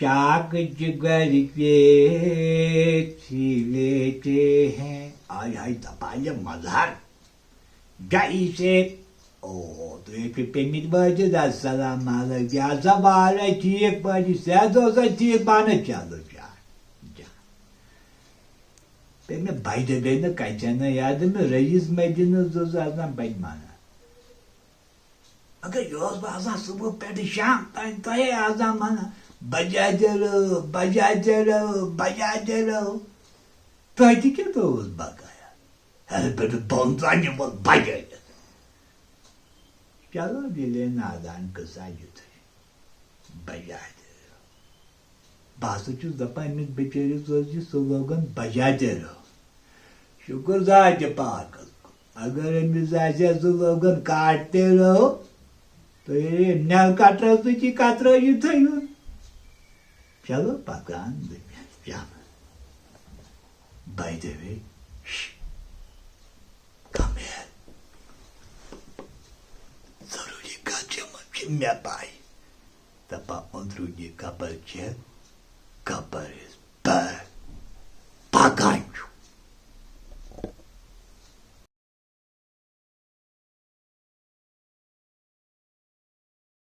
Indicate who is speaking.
Speaker 1: चाक जिगर के लेते हैं आय हाय तपाले मजार जैसे ओ तो एक पेमिट बजे दा सलाम अलैकुम या सवाल ठीक बजे सदो से ठीक बाने चलो जा जा पे में भाई दे ने कायचना याद में रईस मदीना जो आजम भाई माना अगर योस बाजा सुबह पे शाम तय आजम माना बजाजरो तय के तो उस बकाया हर पे bonzani was bajaj चलो दिले नादान कसा युथे बजाज बासुचु जपानीत बेचेरी सोची स्लोगन बजाजरो शुक्र जाज पाक अगर मिजाजे स्लोगन काटते रहो तो ये नल काटरा तुझी काटरा युथे यु चलो पकान दुनिया by the way come here जरूरी काचे में पाई तब on through the couple chair couple is back